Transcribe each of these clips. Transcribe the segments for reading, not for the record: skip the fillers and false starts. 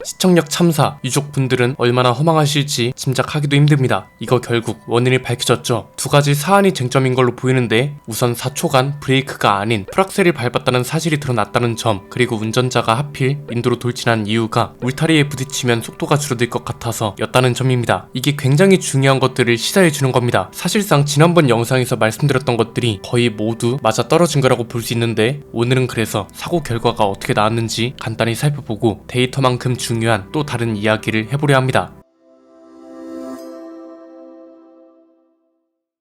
시청력 참사, 유족분들은 얼마나 허망하실지 짐작하기도 힘듭니다. 이거 결국 원인이 밝혀졌죠. 두 가지 사안이 쟁점인 걸로 보이는데, 우선 4초간 브레이크가 아닌 풀악셀을 밟았다는 사실이 드러났다는 점, 그리고 운전자가 하필 인도로 돌진한 이유가 울타리에 부딪히면 속도가 줄어들 것 같아서 였다는 점입니다. 이게 굉장히 중요한 것들을 시사해주는 겁니다. 사실상 지난번 영상에서 말씀드렸던 것들이 거의 모두 맞아떨어진 거라고 볼 수 있는데, 오늘은 그래서 사고 결과가 어떻게 나왔는지 간단히 살펴보고 데이터만큼 중요한 또 다른 이야기를 해보려 합니다.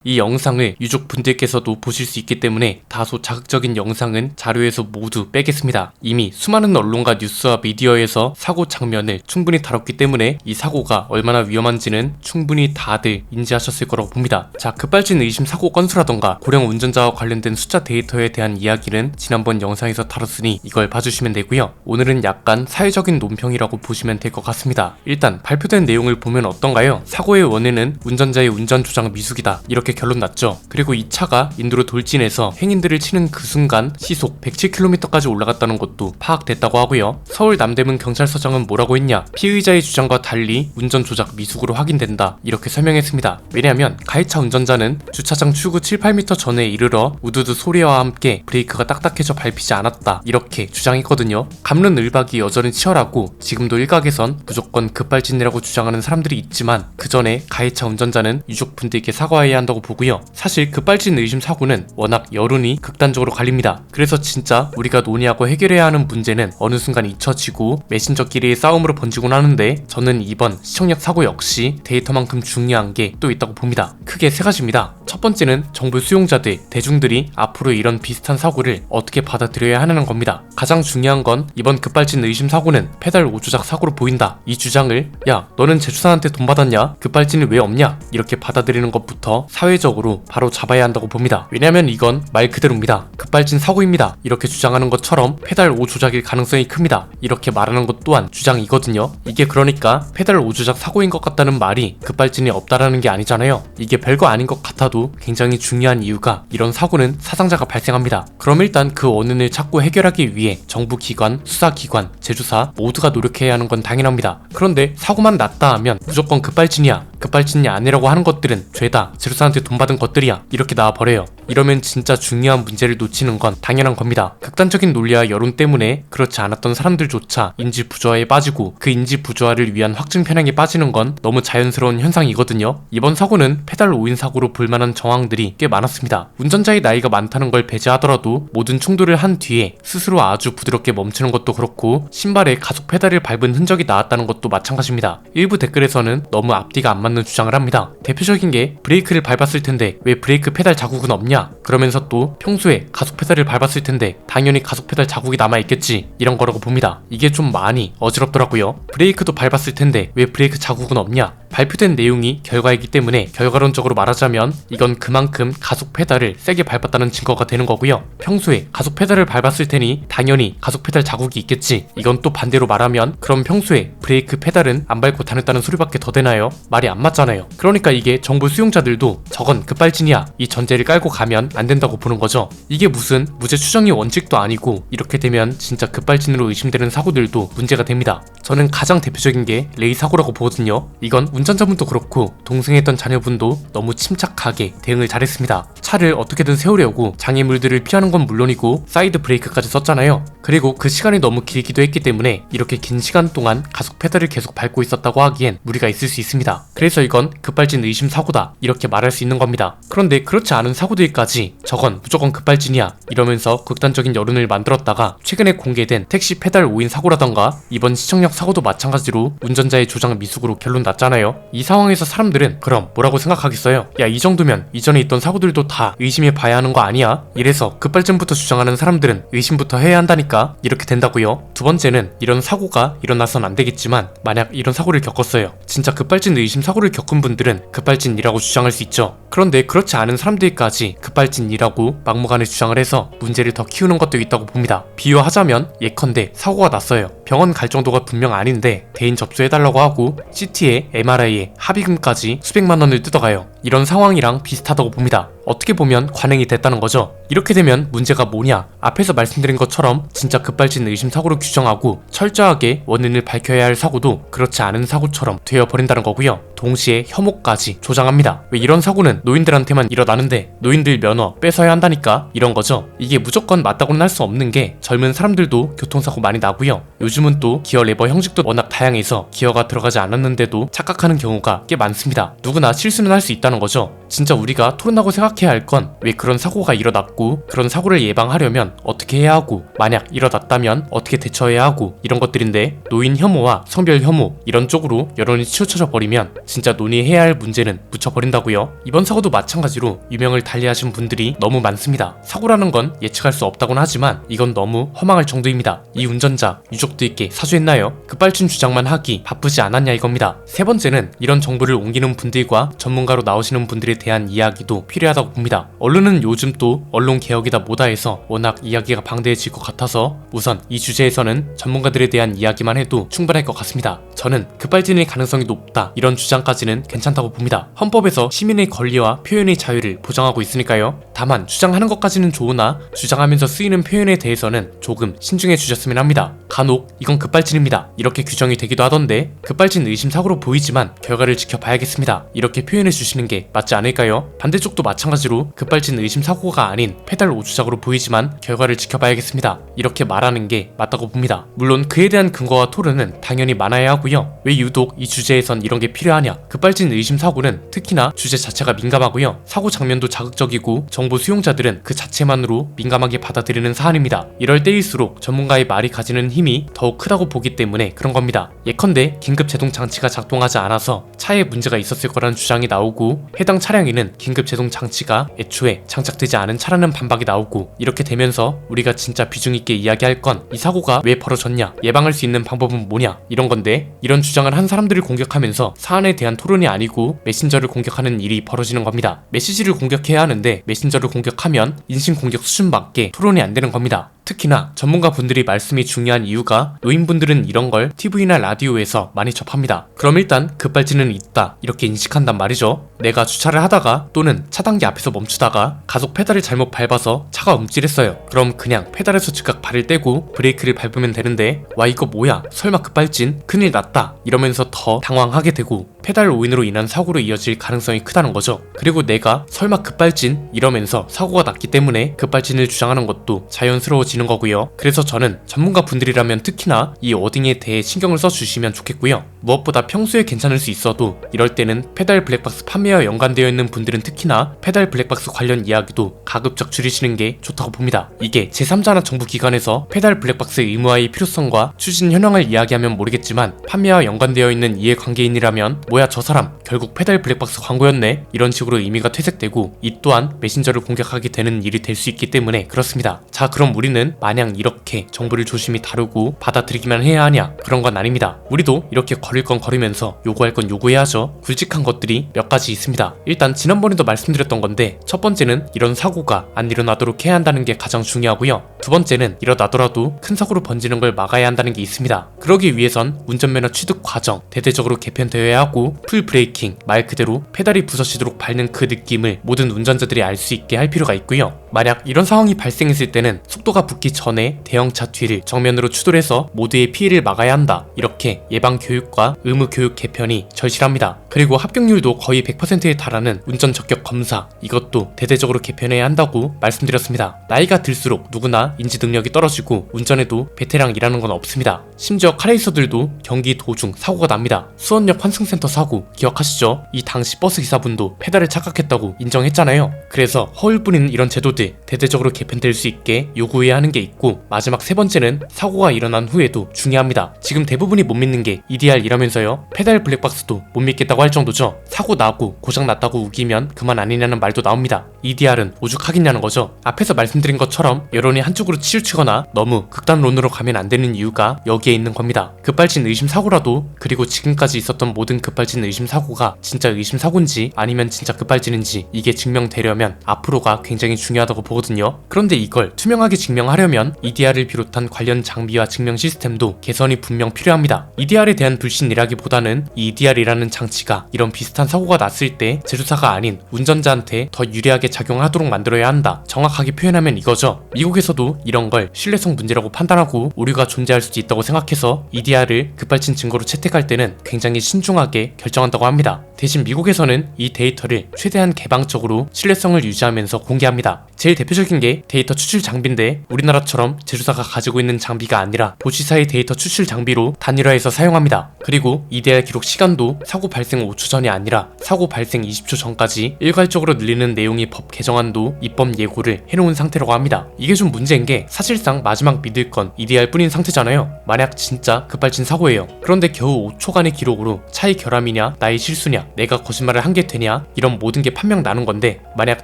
이 영상을 유족분들께서도 보실 수 있기 때문에 다소 자극적인 영상은 자료에서 모두 빼겠습니다. 이미 수많은 언론과 뉴스와 미디어에서 사고 장면을 충분히 다뤘기 때문에 이 사고가 얼마나 위험한지는 충분히 다들 인지하셨을 거라고 봅니다. 자, 급발진 의심 사고 건수라던가 고령 운전자와 관련된 숫자 데이터에 대한 이야기는 지난번 영상에서 다뤘으니 이걸 봐주시면 되고요. 오늘은 약간 사회적인 논평이라고 보시면 될 것 같습니다. 일단 발표된 내용을 보면 어떤가요? 사고의 원인은 운전자의 운전 조작 미숙이다, 이렇게 결론 났죠. 그리고 이 차가 인도로 돌진해서 행인들을 치는 그 순간 시속 107km까지 올라갔다는 것도 파악됐다고 하고요. 서울 남대문 경찰서장은 뭐라고 했냐? 피의자의 주장과 달리 운전 조작 미숙으로 확인된다, 이렇게 설명했습니다. 왜냐하면 가해차 운전자는 주차장 출구 7-8m 전에 이르러 우두두 소리와 함께 브레이크가 딱딱해져 밟히지 않았다, 이렇게 주장했거든요. 갑론을박이 여전히 치열하고 지금도 일각에선 무조건 급발진이라고 주장하는 사람들이 있지만, 그 전에 가해차 운전자는 유족분들께 사과해야 한다고 보고요. 사실 급발진 의심 사고는 워낙 여론이 극단적으로 갈립니다. 그래서 진짜 우리가 논의하고 해결해야 하는 문제는 어느 순간 잊혀지고 메신저끼리의 싸움으로 번지곤 하는데, 저는 이번 시청력 사고 역시 데이터만큼 중요한 게 또 있다고 봅니다. 크게 세 가지입니다. 첫 번째는 정부 수용자들, 대중들이 앞으로 이런 비슷한 사고를 어떻게 받아들여야 하는 겁니다. 가장 중요한 건 이번 급발진 의심 사고는 페달 오조작 사고로 보인다, 이 주장을 야 너는 제주사한테 돈 받았냐? 급발진이 왜 없냐? 이렇게 받아들이는 것부터 사회적으로 바로 잡아야 한다고 봅니다. 왜냐면 이건 말 그대로입니다. 급발진 사고입니다, 이렇게 주장하는 것처럼 페달 오조작일 가능성이 큽니다, 이렇게 말하는 것 또한 주장이거든요. 이게 그러니까 페달 오조작 사고인 것 같다는 말이 급발진이 없다라는 게 아니잖아요. 이게 별거 아닌 것 같아도 굉장히 중요한 이유가 이런 사고는 사상자가 발생합니다. 그럼 일단 그 원인을 찾고 해결하기 위해 정부 기관, 수사기관, 제주사 모두가 노력해야 하는 건 당연합니다. 그런데 사고만 났다 하면 무조건 급발진이야, 급발진이 아니라고 하는 것들은 죄다, 제주사한테 돈 받은 것들이야, 이렇게 나와버려요. 이러면 진짜 중요한 문제를 놓치는 건 당연한 겁니다. 극단적인 논리와 여론 때문에 그렇지 않았던 사람들조차 인지 부조화에 빠지고, 그 인지 부조화를 위한 확증 편향에 빠지는 건 너무 자연스러운 현상이거든요. 이번 사고는 페달 오인 사고로 볼만한 정황들이 꽤 많았습니다. 운전자의 나이가 많다는 걸 배제하더라도 모든 충돌을 한 뒤에 스스로 아주 부드럽게 멈추는 것도 그렇고, 신발에 가속 페달을 밟은 흔적이 나왔다는 것도 마찬가지입니다. 일부 댓글에서는 너무 앞뒤가 안 맞는 주장을 합니다. 대표적인 게 브레이크를 밟았을 텐데 왜 브레이크 페달 자국은 없냐? 그러면서 또 평소에 가속 페달을 밟았을 텐데 당연히 가속 페달 자국이 남아있겠지, 이런 거라고 봅니다. 이게 좀 많이 어지럽더라고요. 브레이크도 밟았을 텐데 왜 브레이크 자국은 없냐? 발표된 내용이 결과이기 때문에 결과론적으로 말하자면 이건 그만큼 가속 페달을 세게 밟았다는 증거가 되는 거고요. 평소에 가속 페달을 밟았을 테니 당연히 가속 페달 자국이 있겠지, 이건 또 반대로 말하면 그럼 평소에 브레이크 페달은 안 밟고 다녔다는 소리밖에 더 되나요? 말이 안 맞잖아요. 그러니까 이게 정부 수용자들도 저건 급발진이야, 이 전제를 깔고 가면 안 된다고 보는 거죠. 이게 무슨 무죄 추정의 원칙도 아니고, 이렇게 되면 진짜 급발진으로 의심되는 사고들도 문제가 됩니다. 저는 가장 대표적인 게 레이 사고라고 보거든요. 이건 운전자분도 그렇고 동승했던 자녀분도 너무 침착하게 대응을 잘했습니다. 차를 어떻게든 세우려고 장애물들을 피하는 건 물론이고 사이드 브레이크까지 썼잖아요. 그리고 그 시간이 너무 길기도 했기 때문에 이렇게 긴 시간 동안 가속 페달을 계속 밟고 있었다고 하기엔 무리가 있을 수 있습니다. 그래서 이건 급발진 의심 사고다, 이렇게 말할 수 있는 겁니다. 그런데 그렇지 않은 사고들까지 저건 무조건 급발진이야, 이러면서 극단적인 여론을 만들었다가 최근에 공개된 택시 페달 오인 사고라던가 이번 시청력 사고도 마찬가지로 운전자의 조작 미숙으로 결론 났잖아요. 이 상황에서 사람들은 그럼 뭐라고 생각하겠어요? 야, 이 정도면 이전에 있던 사고들도 다 의심해 봐야 하는 거 아니야? 이래서 급발진부터 주장하는 사람들은 의심부터 해야 한다니까, 이렇게 된다고요. 두 번째는 이런 사고가 일어나선 안 되겠지만 만약 이런 사고를 겪었어요. 진짜 급발진 의심 사고를 겪은 분들은 급발진이라고 주장할 수 있죠. 그런데 그렇지 않은 사람들까지 급발진이라고 막무가내 주장을 해서 문제를 더 키우는 것도 있다고 봅니다. 비유하자면 예컨대 사고가 났어요. 병원 갈 정도가 분명 아닌데 대인 접수해달라고 하고 CT에 MRI에 합의금까지 수백만 원을 뜯어가요. 이런 상황이랑 비슷하다고 봅니다. 어떻게 보면 관행이 됐다는 거죠. 이렇게 되면 문제가 뭐냐? 앞에서 말씀드린 것처럼 진짜 급발진 의심사고로 규정하고 철저하게 원인을 밝혀야 할 사고도 그렇지 않은 사고처럼 되어버린다는 거고요. 동시에 혐오까지 조장합니다. 왜 이런 사고는 노인들한테만 일어나는데 노인들 면허 뺏어야 한다니까 이런 거죠. 이게 무조건 맞다고는 할 수 없는 게 젊은 사람들도 교통사고 많이 나고요. 요즘은 또 기어 레버 형식도 워낙 다양해서 기어가 들어가지 않았는데도 착각하는 경우가 꽤 많습니다. 누구나 실수는 할 수 있다는 거죠. 진짜 우리가 토론하고 생각해야 할 건 왜 그런 사고가 일어났고 그런 사고를 예방하려면 어떻게 해야 하고 만약 일어났다면 어떻게 대처해야 하고 이런 것들인데 노인 혐오와 성별 혐오 이런 쪽으로 여론이 치우쳐져 버리면 진짜 논의해야 할 문제는 묻혀버린다고요. 이번 사고도 마찬가지로 유명을 달리하신 분들이 너무 많습니다. 사고라는 건 예측할 수 없다고는 하지만 이건 너무 허망할 정도입니다. 이 운전자 유족들께 사죄했나요? 급발진 주장만 하기 바쁘지 않았냐 이겁니다. 세 번째는 이런 정보를 옮기는 분들과 전문가로 나오시는 분들에 대한 이야기도 필요하다고 봅니다. 언론은 요즘 또 언론 개혁이다 뭐다 해서 워낙 이야기가 방대해질 것 같아서 우선 이 주제에서는 전문가들에 대한 이야기만 해도 충분할 것 같습니다. 저는 급발진의 가능성이 높다 이런 주장까지는 괜찮다고 봅니다. 헌법에서 시민의 권리와 표현의 자유를 보장하고 있으니까요. 다만 주장하는 것까지는 좋으나 주장하면서 쓰이는 표현에 대해서는 조금 신중해 주셨으면 합니다. 간혹 이건 급발진입니다 이렇게 규정이 되기도 하던데 급발진 의심 사고로 보이지만 결과를 지켜봐야겠습니다 이렇게 표현해 주시는 게 맞지 않을까요? 반대쪽도 마찬가지로 급발진 의심 사고가 아닌 페달 오주작으로 보이지만 결과를 지켜봐야겠습니다 이렇게 말하는 게 맞다고 봅니다. 물론 그에 대한 근거와 토론은 당연히 많아야 하고요. 왜 유독 이 주제에선 이런 게 필요하냐? 급발진 의심 사고는 특히나 주제 자체가 민감하고요. 사고 장면도 자극적이고 정보 수용자들은 그 자체만으로 민감하게 받아들이는 사안입니다. 이럴 때일수록 전문가의 말이 가지는 힘이 더욱 크다고 보기 때문에 그런 겁니다. 예컨대 긴급 제동 장치가 작동하지 않아서 차에 문제가 있었을 거라는 주장이 나오고 해당 차량에는 긴급 제동 장치가 애초에 장착되지 않은 차라는 반박이 나오고 이렇게 되면서 우리가 진짜 비중 있게 이야기할 건 이 사고가 왜 벌어졌냐, 예방할 수 있는 방법은 뭐냐 이런 건데 이런 주장을 한 사람들을 공격하면서 사안에 대한 토론이 아니고 메신저를 공격하는 일이 벌어지는 겁니다. 메시지를 공격해야 하는데 메신저를 공격하면 인신공격 수준밖에 토론이 안 되는 겁니다. 특히나 전문가분들이 말씀이 중요한 이유가 노인분들은 이런 걸 TV나 라디오에서 많이 접합니다. 그럼 일단 급발진은 있다 이렇게 인식한단 말이죠. 내가 주차를 하다가 또는 차단기 앞에서 멈추다가 가속 페달을 잘못 밟아서 차가 움찔했어요. 그럼 그냥 페달에서 즉각 발을 떼고 브레이크를 밟으면 되는데 와 이거 뭐야 설마 급발진? 큰일 났다 이러면서 더 당황하게 되고 페달 오인으로 인한 사고로 이어질 가능성이 크다는 거죠. 그리고 내가 설마 급발진? 이러면서 사고가 났기 때문에 급발진을 주장하는 것도 자연스러워지는 거고요. 그래서 저는 전문가 분들이라면 특히나 이 워딩에 대해 신경을 써주시면 좋겠고요. 무엇보다 평소에 괜찮을 수 있어도 이럴 때는 페달 블랙박스 판매와 연관되어 있는 분들은 특히나 페달 블랙박스 관련 이야기도 가급적 줄이시는 게 좋다고 봅니다. 이게 제3자나 정부기관에서 페달 블랙박스 의무화의 필요성과 추진 현황을 이야기하면 모르겠지만 판매와 연관되어 있는 이해관계인이라면 뭐야 저 사람 결국 페달 블랙박스 광고였네 이런 식으로 의미가 퇴색되고 이 또한 메신저를 공격하게 되는 일이 될 수 있기 때문에 그렇습니다. 자 그럼 우리는 마냥 이렇게 정보를 조심히 다루고 받아들이기만 해야 하냐? 그런 건 아닙니다. 우리도 이렇게 거릴 건 거리면서 요구할 건 요구해야죠. 굵직한 것들이 몇 가지 있습니다. 일단 지난번에도 말씀드렸던 건데 첫 번째는 이런 사고가 안 일어나도록 해야 한다는 게 가장 중요하고요. 두 번째는 일어나더라도 큰 사고로 번지는 걸 막아야 한다는 게 있습니다. 그러기 위해선 운전면허 취득 과정 대대적으로 개편되어야 하고 풀 브레이킹 말 그대로 페달이 부서지도록 밟는 그 느낌을 모든 운전자들이 알 수 있게 할 필요가 있고요. 만약 이런 상황이 발생했을 때는 속도가 붙기 전에 대형차 뒤를 정면으로 추돌해서 모두의 피해를 막아야 한다. 이렇게 예방 교육과 의무 교육 개편이 절실합니다. 그리고 합격률도 거의 100%에 달하는 운전 적격 검사 이것도 대대적으로 개편해야 한다고 말씀드렸습니다. 나이가 들수록 누구나 인지 능력이 떨어지고 운전에도 베테랑이라는 건 없습니다. 심지어 카레이서들도 경기 도중 사고가 납니다. 수원역 환승센터 사고 기억하시죠? 이 당시 버스 기사분도 페달을 착각했다고 인정했잖아요. 그래서 허울뿐인 이런 제도들 대대적으로 개편될 수 있게 요구해야 하는 게 있고 마지막 세 번째는 사고가 일어난 후에도 중요합니다. 지금 대부분이 못 믿는 게 EDR이라면서요. 페달 블랙박스도 못 믿겠다고 할 정도죠. 사고 나고 고장 났다고 우기면 그만 아니냐는 말도 나옵니다. EDR은 오죽하겠냐는 거죠. 앞에서 말씀드린 것처럼 여론이 한쪽으로 치우치거나 너무 극단론으로 가면 안 되는 이유가 여기에 있는 겁니다. 급발진 의심 사고라도 그리고 지금까지 있었던 모든 급발진 의심 사고가 진짜 의심 사고인지 아니면 진짜 급발진인지 이게 증명되려면 앞으로가 굉장히 중요하다고 중요하다고 보거든요. 그런데 이걸 투명하게 증명하려면 EDR을 비롯한 관련 장비와 증명 시스템도 개선이 분명 필요합니다. EDR에 대한 불신이라기보다는 이 EDR이라는 장치가 이런 비슷한 사고가 났을 때 제조사가 아닌 운전자한테 더 유리하게 작용하도록 만들어야 한다. 정확하게 표현하면 이거죠. 미국에서도 이런 걸 신뢰성 문제라고 판단하고 오류가 존재할 수도 있다고 생각해서 EDR을 급발진 증거로 채택할 때는 굉장히 신중하게 결정한다고 합니다. 대신 미국에서는 이 데이터를 최대한 개방적으로 신뢰성을 유지하면서 공개합니다. 제일 대표적인 게 데이터 추출 장비인데 우리나라처럼 제조사가 가지고 있는 장비가 아니라 보시사의 데이터 추출 장비로 단일화해서 사용합니다. 그리고 EDR 기록 시간도 사고 발생 5초 전이 아니라 사고 발생 20초 전까지 일괄적으로 늘리는 내용이 법 개정안도 입법 예고를 해놓은 상태라고 합니다. 이게 좀 문제인 게 사실상 마지막 믿을 건 EDR 뿐인 상태잖아요. 만약 진짜 급발진 사고예요. 그런데 겨우 5초간의 기록으로 차의 결함이냐 나의 실수냐 내가 거짓말을 한 게 되냐 이런 모든 게 판명 나는 건데 만약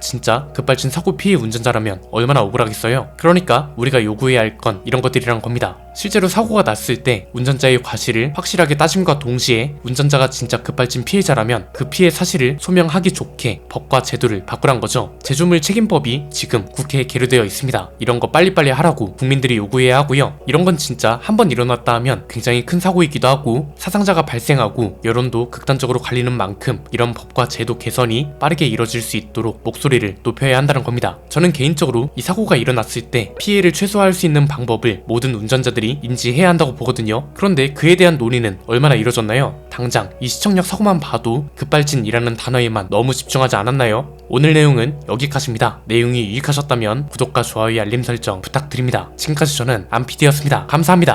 진짜 급발진 사고 피해 운전자라면 얼마나 억울하겠어요. 그러니까 우리가 요구해야 할 건 이런 것들이란 겁니다. 실제로 사고가 났을 때 운전자의 과실을 확실하게 따짐과 동시에 운전자가 진짜 급발진 피해자라면 그 피해 사실을 소명하기 좋게 법과 제도를 바꾸란 거죠. 제조물 책임법이 지금 국회에 계류되어 있습니다. 이런 거 빨리빨리 하라고 국민들이 요구해야 하고요. 이런 건 진짜 한번 일어났다 하면 굉장히 큰 사고이기도 하고 사상자가 발생하고 여론도 극단적으로 갈리는 만큼 이런 법과 제도 개선이 빠르게 이뤄질 수 있도록 목소리를 높여야 한다는 겁니다. 저는 개인적으로 이 사고가 일어났을 때 피해를 최소화할 수 있는 방법을 모든 운전자들이 인지해야 한다고 보거든요. 그런데 그에 대한 논의는 얼마나 이뤄졌나요? 당장 이 시청역 사고만 봐도 급발진이라는 단어에만 너무 집중하지 않았나요? 오늘 내용은 여기까지입니다. 내용이 유익하셨다면 구독과 좋아요 알림 설정 부탁드립니다. 지금까지 저는 안PD였습니다. 감사합니다.